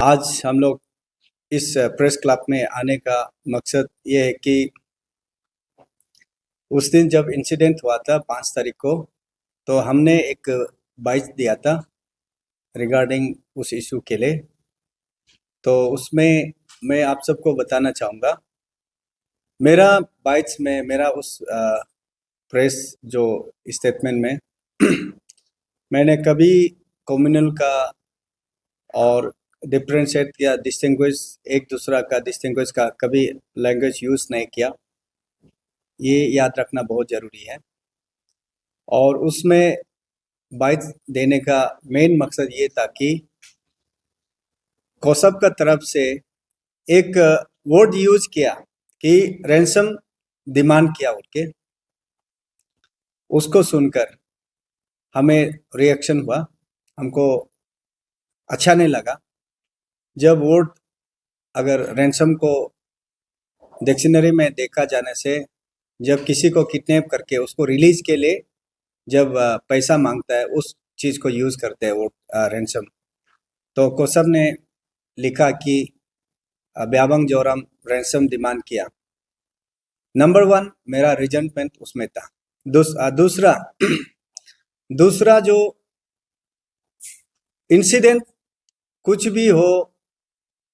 आज हम लोग इस प्रेस क्लब में आने का मकसद ये है कि उस दिन जब इंसिडेंट हुआ था 5 तारीख को, तो हमने एक बाइट दिया था रिगार्डिंग उस इशू के लिए। तो उसमें मैं आप सबको बताना चाहूँगा, मेरा बाइट्स में मेरा उस प्रेस जो स्टेटमेंट में मैंने कभी कम्युनल का और डिफरेंशिएट या डिस्टिंग्विश एक दूसरा का डिस्टिंग्विश का कभी लैंग्वेज यूज़ नहीं किया। ये याद रखना बहुत ज़रूरी है। और उसमें बाइट देने का मेन मकसद ये था कि कोसब का तरफ से एक वर्ड यूज किया कि रैंसम डिमांड किया उनके, उसको सुनकर हमें रिएक्शन हुआ, हमको अच्छा नहीं लगा। जब वर्ड अगर रैंसम को डिक्शनरी में देखा जाने से, जब किसी को किडनैप करके उसको रिलीज के लिए जब पैसा मांगता है, उस चीज़ को यूज़ करते हैं वो रैंसम। तो कोसब ने लिखा कि ब्याबंग जोरम रैंसम डिमांड किया। नंबर 1 मेरा रिजल्टमेंट उसमें था। दूसरा दूसरा जो इंसिडेंट कुछ भी हो,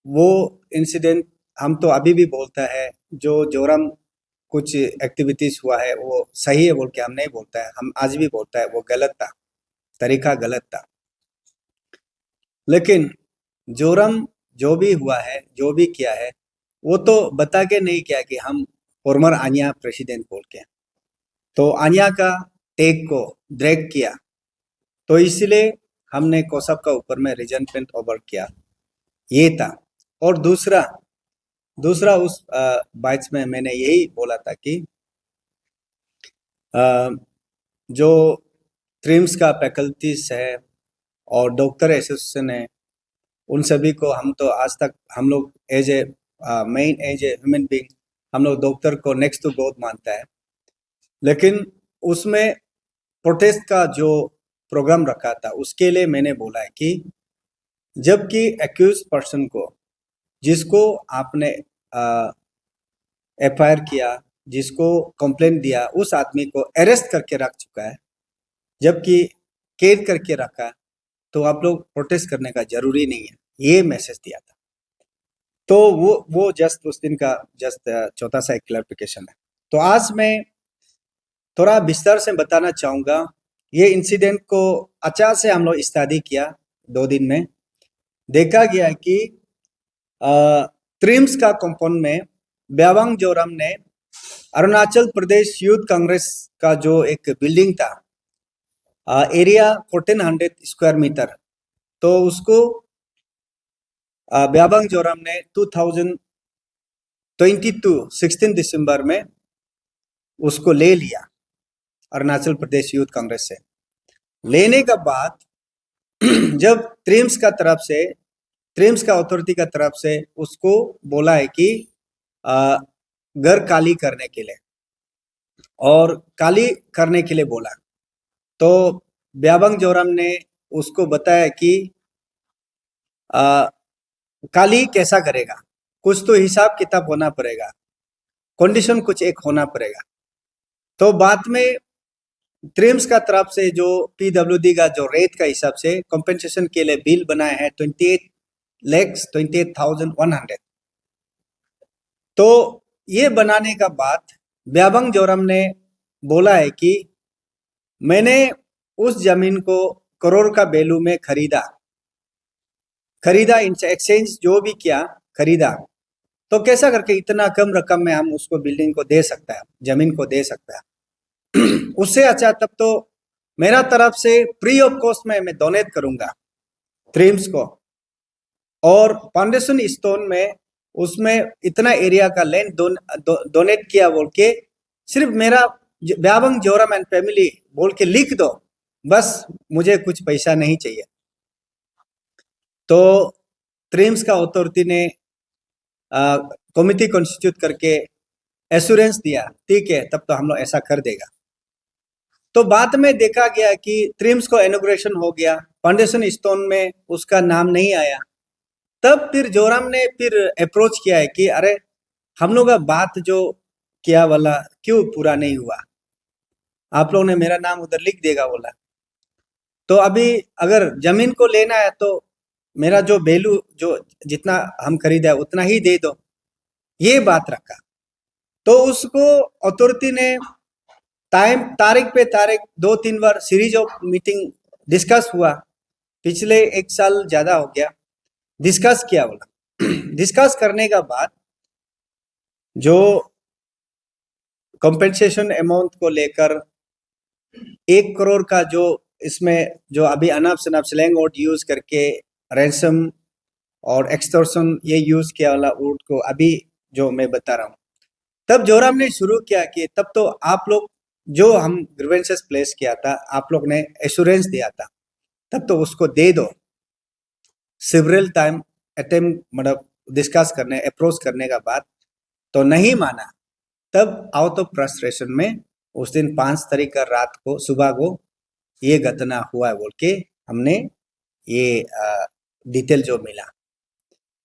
वो इंसिडेंट हम तो अभी भी बोलता है, जो जोरम कुछ एक्टिविटीज हुआ है वो सही है बोल के हम नहीं बोलता है, हम आज भी बोलता है वो गलत था, तरीका गलत था। लेकिन जोरम जो भी हुआ है, जो भी किया है, वो तो बता के नहीं किया कि हम फॉर्मर आनिया प्रेसिडेंट बोल के। तो आनिया का टेक को ड्रैग किया, तो इसलिए हमने कोसब का ऊपर में रिजल्टमेंट ओवर किया, ये था। और दूसरा उस बाइट्स में मैंने यही बोला था कि जो ट्रिम्स का फैकल्टीज है और डॉक्टर एसोसिएशन है, उन सभी को हम तो आज तक हम लोग एज ए ह्यूमन बीइंग हम लोग डॉक्टर को नेक्स्ट टू गॉड मानता है। लेकिन उसमें प्रोटेस्ट का जो प्रोग्राम रखा था, उसके लिए मैंने बोला है कि जबकि एक्यूज पर्सन को, जिसको आपने एफआईआर किया, जिसको कंप्लेंट दिया, उस आदमी को अरेस्ट करके रख चुका है, जबकि कैद करके रखा, तो आप लोग प्रोटेस्ट करने का जरूरी नहीं है, ये मैसेज दिया था। तो वो जस्ट उस दिन का जस्ट छोटा सा एक क्लैरिफिकेशन है। तो आज मैं थोड़ा विस्तार से बताना चाहूँगा। ये इंसिडेंट को अच्छा से हम लोग स्टडी किया 2 दिन में। देखा गया कि ट्रिम्स का कंपाउंड में ब्याबंग जोरम ने अरुणाचल प्रदेश यूथ कांग्रेस का जो एक बिल्डिंग था, एरिया 1400 स्क्वायर मीटर, तो उसको ब्याबंग जोरम ने 2022 16 दिसंबर में उसको ले लिया अरुणाचल प्रदेश यूथ कांग्रेस से। लेने का बाद जब ट्रिम्स का अथॉरिटी का तरफ से उसको बोला है कि घर खाली करने के लिए, और खाली करने के लिए बोला, तो ब्याबंग जोरम ने उसको बताया कि खाली कैसा करेगा, कुछ तो हिसाब किताब होना पड़ेगा, कंडीशन कुछ एक होना पड़ेगा। तो बाद में ट्रिम्स का तरफ से जो पीडब्ल्यूडी का जो रेट का हिसाब से कंपेंसेशन के लिए बिल बनाया है 28,28,100। तो ये बनाने का बाद ब्याबंग जोरम ने बोला है कि मैंने उस जमीन को करोड़ का वैल्यू में खरीदा, एक्सचेंज जो भी किया, खरीदा, तो कैसा करके इतना कम रकम में हम उसको बिल्डिंग को दे सकता है, जमीन को दे सकता है। उससे अच्छा तब तो मेरा तरफ से फ्री ऑफ कॉस्ट में मैं डोनेट करूंगा ट्रिम्स को, और फाउंडेशन स्टोन में उसमें इतना एरिया का लैंड डोनेट किया बोल के, सिर्फ मेरा ब्याबंग जोरम एंड फैमिली बोल के लिख दो, बस मुझे कुछ पैसा नहीं चाहिए। तो ट्रिम्स का अथॉरिटी ने कमिटी कॉन्स्टिट्यूट करके एश्योरेंस दिया, ठीक है तब तो हम लोग ऐसा कर देगा। तो बाद में देखा गया कि ट्रिम्स को इनॉग्रेशन हो गया, फाउंडेशन स्टोन में उसका नाम नहीं आया, तब फिर जोराम ने फिर अप्रोच किया है कि अरे हम लोग का बात जो किया वाला क्यों पूरा नहीं हुआ, आप लोग ने मेरा नाम उधर लिख देगा बोला। तो अभी अगर जमीन को लेना है तो मेरा जो वैल्यू जो जितना हम खरीदा है उतना ही दे दो, ये बात रखा। तो उसको अथॉरिटी ने तारीख पे तारीख 2-3 बार सीरीज ऑफ मीटिंग डिस्कस हुआ, पिछले 1 साल ज्यादा हो गया डिस्कस किया बोला। डिस्कस करने का बाद जो कंपेंसेशन अमाउंट को लेकर 1 करोड़ का जो इसमें जो अभी अनाप शनाप स्लैंग वर्ड यूज करके रैंसम और एक्सटॉर्शन ये यूज किया वाला वर्ड को अभी जो मैं बता रहा हूँ, तब जोराम ने शुरू किया कि तब तो आप लोग जो हम ग्रीवेंसेस प्लेस किया था आप लोग ने एश्योरेंस दिया था, तब तो उसको दे दो। सिवरल टाइम अटेम्प्ट मतलब डिस्कस करने अप्रोच करने का बाद तो नहीं माना। तब आउट ऑफ फ्रस्ट्रेशन में उस दिन 5 तारीख का रात को सुबह को ये घटना हुआ है बोल के हमने ये डिटेल जो मिला।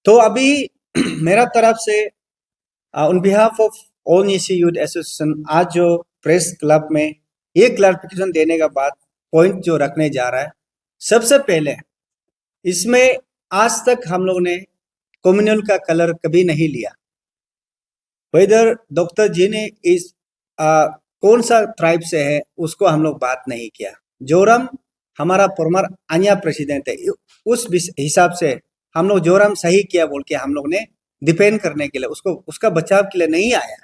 तो अभी मेरा तरफ से on behalf of all नीसी youth association आज जो प्रेस क्लब में ये क्लैरिफिकेशन देने का बाद पॉइंट जो रखने जा रहा है, सबसे पहले इसमें आज तक हम लोग ने कम्युनल का कलर कभी नहीं लिया। वेदर डॉक्टर जी ने इस कौन सा ट्राइब से है उसको हम लोग बात नहीं किया। जोरम हमारा फॉर्मर अन्या प्रेसिडेंट है, उस हिसाब से हम लोग जोरम सही किया बोल के हम लोग ने डिपेंड करने के लिए उसको उसका बचाव के लिए नहीं आया।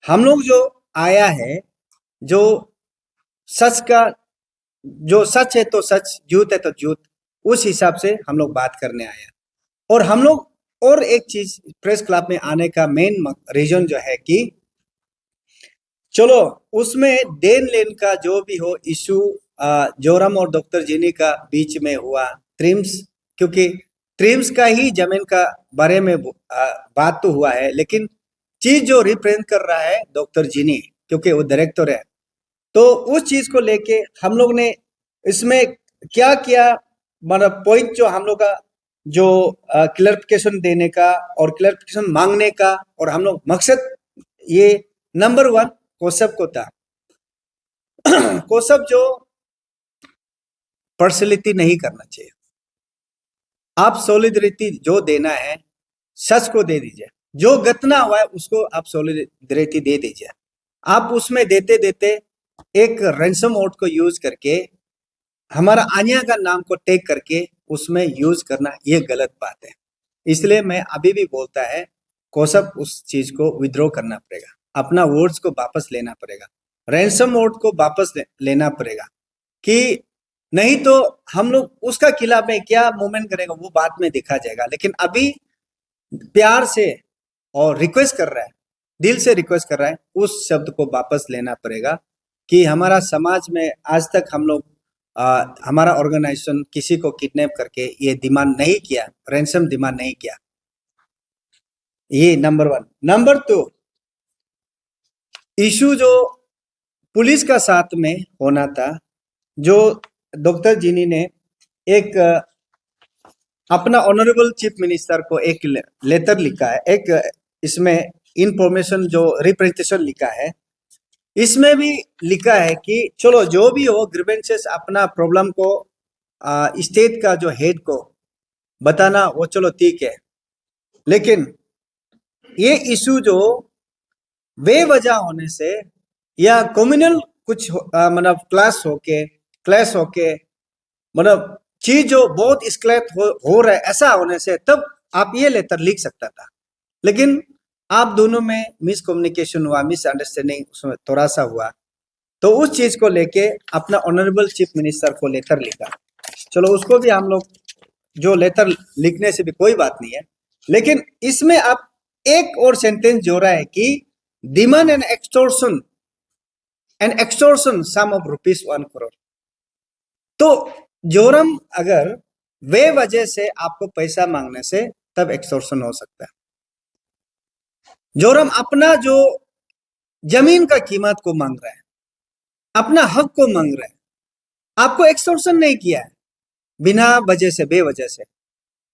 हम लोग जो आया है जो सच का जो सच है तो सच, झूठ है तो झूठ, उस हिसाब से हम लोग बात करने आया। और हम लोग और एक चीज प्रेस क्लब में आने का मेन रीजन जो है कि चलो उसमें देन लेन का जो भी हो इशू जोरम और डॉक्टर जीनी का बीच में हुआ ट्रिम्स, क्योंकि ट्रिम्स का ही जमीन का बारे में बात तो हुआ है, लेकिन चीज जो रिप्रेजेंट कर रहा है डॉक्टर जीनी क्योंकि वो डायरेक्टर है, तो उस चीज को लेके हम लोग ने इसमें क्या किया मतलब पॉइंट जो हम लोग का जो क्लैरिफिकेशन देने का और क्लैरिफिकेशन मांगने का और हम लोग मकसद ये नंबर 1 कोसब को था। कोसब जो पर्सनलिटी नहीं करना चाहिए, आप सॉलिडरिटी जो देना है सच को दे दीजिए, जो घटना हुआ है उसको आप सॉलिडरिटी दे दीजिए। आप उसमें देते देते एक रैंसम वोट को यूज करके हमारा आन्या का नाम को टेक करके उसमें यूज करना ये गलत बात है। इसलिए मैं अभी भी बोलता है कोसब उस चीज को विड्रॉ करना पड़ेगा, अपना वोट्स को वापस लेना पड़ेगा, रैंसम वोट को वापस लेना पड़ेगा, कि नहीं तो हम लोग उसका खिलाफ में क्या मूवमेंट करेगा वो बाद में देखा जाएगा। लेकिन अभी प्यार से और रिक्वेस्ट कर रहा है, दिल से रिक्वेस्ट कर रहा है, उस शब्द को वापस लेना पड़ेगा कि हमारा समाज में आज तक हम लोग हमारा ऑर्गेनाइजेशन किसी को किडनैप करके ये डिमांड नहीं किया, रैंसम डिमांड नहीं किया। ये नंबर 1। नंबर 2, इशू जो पुलिस का साथ में होना था, जो डॉक्टर जीनी ने एक अपना ऑनरेबल चीफ मिनिस्टर को एक लेटर लिखा है, एक इसमें इंफॉर्मेशन जो रिप्रेजेंटेशन लिखा है, इसमें भी लिखा है कि चलो जो भी हो ग्रीवेंसेस अपना प्रॉब्लम को स्टेट का जो हेड को बताना वो चलो ठीक है, लेकिन ये इशू जो बेवजह होने से या कम्युनल कुछ मतलब क्लैश होके मतलब चीज जो बहुत स्क्लेट हो रहा है ऐसा होने से तब आप ये लेटर लिख सकता था। लेकिन आप दोनों में मिसकम्युनिकेशन हुआ, मिसअंडरस्टैंडिंग उसमें थोड़ा सा हुआ, तो उस चीज को लेके अपना ऑनरेबल चीफ मिनिस्टर को लेटर लिखा। चलो उसको भी हम लोग जो लेटर लिखने से भी कोई बात नहीं है, लेकिन इसमें आप एक और सेंटेंस जोड़ा है कि demand and extortion sum of ₹1 crore. तो जोरम अगर वे वजह से आपको पैसा मांगने से तब एक्सटॉर्शन हो सकता है। जोरम अपना जो जमीन का कीमत को मांग रहा है, अपना हक को मांग रहा है, आपको एक्सटॉर्शन नहीं किया है बिना वजह से बेवजह से,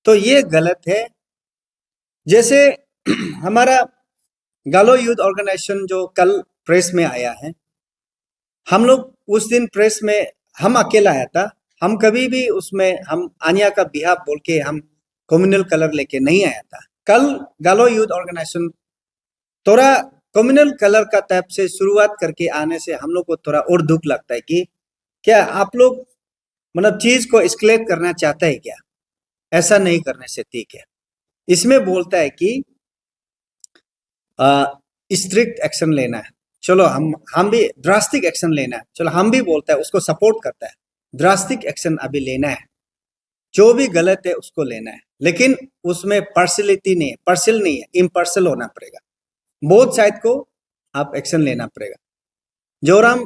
तो ये गलत है। जैसे हमारा गालो यूथ ऑर्गेनाइजेशन जो कल प्रेस में आया है, हम लोग उस दिन प्रेस में हम अकेला आया था। हम कभी भी उसमें हम आनिया का बिहाफ बोल के हम कम्युनल कलर लेके नहीं आया था। कल गालो यूथ ऑर्गेनाइजेशन थोड़ा कम्युनल कलर का टाइप से शुरुआत करके आने से हम लोग को थोड़ा और दुख लगता है कि क्या आप लोग मतलब चीज को एस्केलेट करना चाहता है क्या? ऐसा नहीं करने से ठीक है। इसमें बोलता है कि स्ट्रिक्ट एक्शन लेना है, चलो हम भी ड्रास्टिक एक्शन लेना है, चलो हम भी बोलता है, उसको सपोर्ट करता है। ड्रास्टिक एक्शन अभी लेना है, जो भी गलत है उसको लेना है, लेकिन उसमें पार्शियलिटी नहीं है, पार्शियल नहीं है, इम्पार्शियल होना पड़ेगा। बोथ साइड को आप एक्शन लेना पड़ेगा। जोराम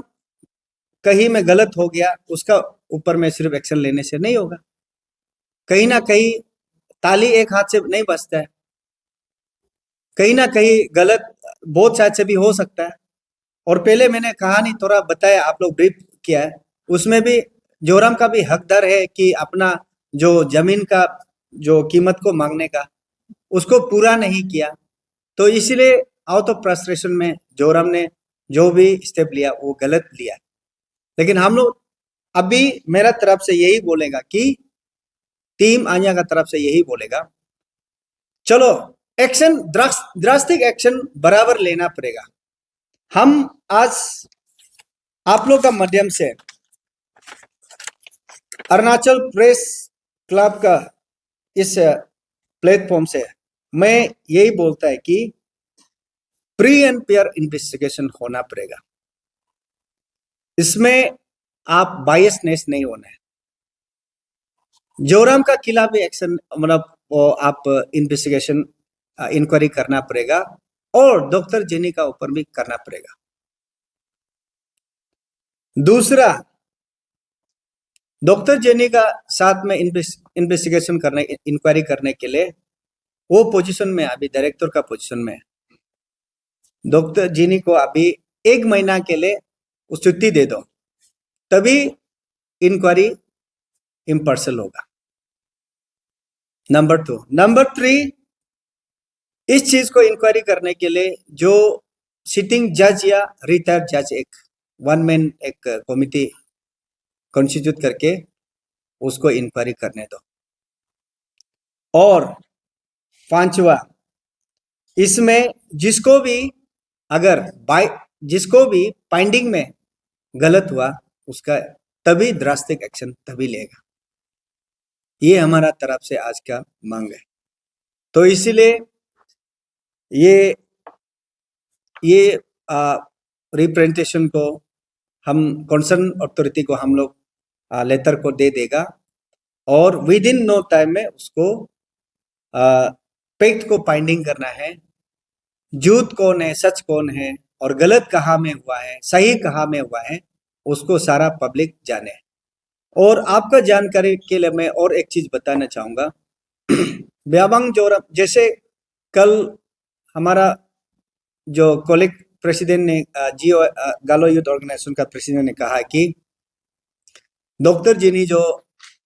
कहीं में गलत हो गया, उसका ऊपर में सिर्फ एक्शन लेने से नहीं होगा। कहीं ना कहीं ताली एक हाथ से नहीं बजता है, कहीं ना कहीं गलत बोथ साइड से भी हो सकता है। और पहले मैंने कहानी थोड़ा बताया, आप लोग ब्रीफ किया है, उसमें भी जोराम का भी हकदार है कि अपना जो जमीन का जो कीमत को मांगने का उसको पूरा नहीं किया, तो इसीलिए आउट ऑफ फ्रस्ट्रेशन में जोराम ने जो भी स्टेप लिया वो गलत लिया। लेकिन हम लोग अभी मेरा तरफ से यही बोलेगा कि टीम आनिया का तरफ से यही बोलेगा, चलो एक्शन ड्रास्टिक एक्शन बराबर लेना पड़ेगा। हम आज आप लोग का माध्यम से अरुणाचल प्रेस क्लब का इस प्लेटफॉर्म से मैं यही बोलता है कि फ्री एंड फेयर इन्वेस्टिगेशन होना पड़ेगा। इसमें आप बायसनेस नहीं होना है। जोराम का खिलाफ भी एक्शन मतलब आप इन्वेस्टिगेशन इंक्वायरी करना पड़ेगा और डॉक्टर जेनी का ऊपर भी करना पड़ेगा। दूसरा, डॉक्टर जेनी का साथ में इन्वेस्टिगेशन करने इंक्वायरी करने के लिए वो पोजीशन में अभी डायरेक्टर का पोजीशन में डॉक्टर जेनी को अभी 1 महीना के लिए छुट्टी दे दो, तभी इंक्वायरी इम्पार्शियल होगा। नंबर 2, नंबर 3, इस चीज को इंक्वायरी करने के लिए जो सिटिंग जज या रिटायर्ड जज एक वन मैन एक कमिटी कॉन्स्टिट्यूट करके उसको इंक्वायरी करने दो। और 5वां, इसमें जिसको भी जिसको भी फाइंडिंग में गलत हुआ उसका तभी ड्रास्टिक एक्शन तभी लेगा। ये हमारा तरफ से आज का मांग है। तो इसीलिए ये रिप्रेजेंटेशन को हम कंसर्न अथॉरिटी को हम लोग लेटर को दे देगा और विद इन नो टाइम में उसको फैक्ट को फाइंडिंग करना है, झूठ कौन है सच कौन है और गलत कहाँ में हुआ है सही कहाँ में हुआ है उसको सारा पब्लिक जाने। और आपका जानकारी के लिए मैं और एक चीज बताना चाहूंगा। ब्याबांग जोराम जैसे कल हमारा जो कॉलेज प्रेसिडेंट ने जियो गालो यूथ ऑर्गेनाइजेशन का प्रेसिडेंट ने कहा कि डॉक्टर जिनी जो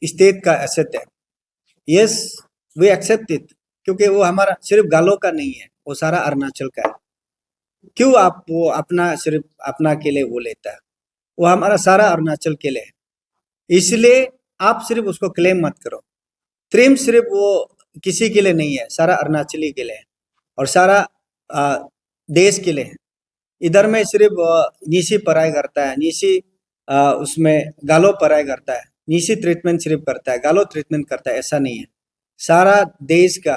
स्टेट का एसेट है, यस वी एक्सेप्ट इट, क्योंकि वो हमारा सिर्फ गालो का नहीं है, वो सारा अरुणाचल का है। क्यों आप वो अपना सिर्फ अपना के लिए वो लेता है, वो हमारा सारा अरुणाचल के लिए है। इसलिए आप सिर्फ उसको क्लेम मत करो। क्लेम सिर्फ वो किसी के लिए नहीं है, सारा अरुणाचली के लिए है और सारा देश के लिए है। इधर में सिर्फ नीसी पढ़ाई करता है, नीसी उसमें गालो पढ़ाई करता है, नीसी ट्रीटमेंट सिर्फ करता है, गालो ट्रीटमेंट करता है, ऐसा नहीं है। सारा देश का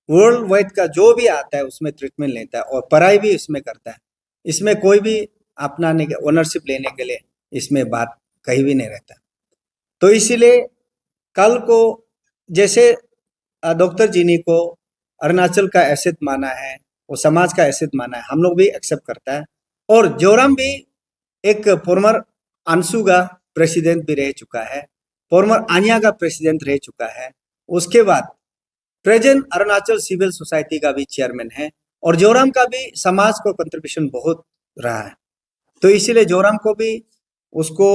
वर्ल्ड वाइड का जो भी आता है उसमें ट्रीटमेंट लेता है और पढ़ाई भी इसमें करता है। इसमें कोई भी अपना ओनरशिप लेने के लिए इसमें बात कहीं भी नहीं रहता। तो इसीलिए कल को जैसे डॉक्टर जिनी को अरुणाचल का एसेट माना है, वो समाज का एसेट माना है, हम लोग भी एक्सेप्ट करता है। और जोराम भी एक फॉर्मर अंशु का प्रेसिडेंट भी रह चुका है, फॉर्मर आनिया का प्रेसिडेंट रह चुका है, उसके बाद प्रेजेंट अरुणाचल सिविल सोसाइटी का भी चेयरमैन है और जोराम का भी समाज को कंट्रीब्यूशन बहुत रहा है। तो इसीलिए जोराम को भी उसको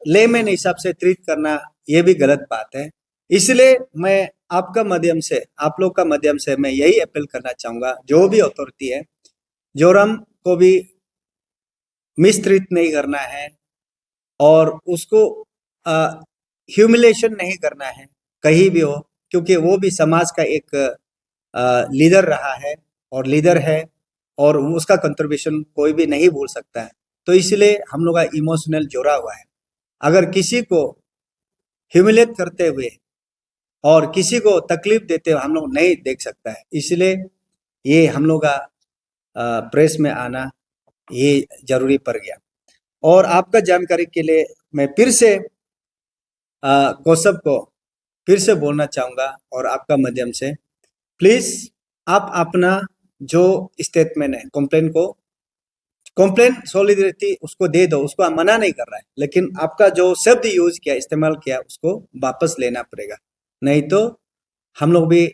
लेमैन हिसाब से ट्रीट करना ये भी गलत बात है। इसलिए मैं आपका माध्यम से, आप लोग का माध्यम से मैं यही अपील करना चाहूँगा, जो भी अथॉरिटी है, जोरम को भी मिसट्रीट नहीं करना है और उसको ह्यूमिलेशन नहीं करना है कहीं भी हो, क्योंकि वो भी समाज का एक लीडर रहा है और लीडर है और उसका कंट्रीब्यूशन कोई भी नहीं भूल सकता है। तो इसलिए हम लोग का इमोशनल जुड़ा हुआ है। अगर किसी को ह्यूमिलेट करते हुए और किसी को तकलीफ देते हुए हम लोग नहीं देख सकता है, इसलिए ये हम लोग का प्रेस में आना ये जरूरी पड़ गया। और आपका जानकारी के लिए मैं फिर से कौशब को फिर से बोलना चाहूँगा और आपका माध्यम से, प्लीज़ आप अपना जो स्टेटमेंट है, कंप्लेन सॉलिडरिटी उसको दे दो, उसको हम मना नहीं कर रहा है, लेकिन आपका जो शब्द यूज किया, इस्तेमाल किया, उसको वापस लेना पड़ेगा। नहीं तो हम लोग भी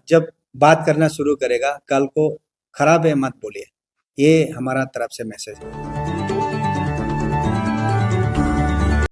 जब बात करना शुरू करेगा, कल को खराब है मत बोलिए। ये हमारा तरफ से मैसेज है।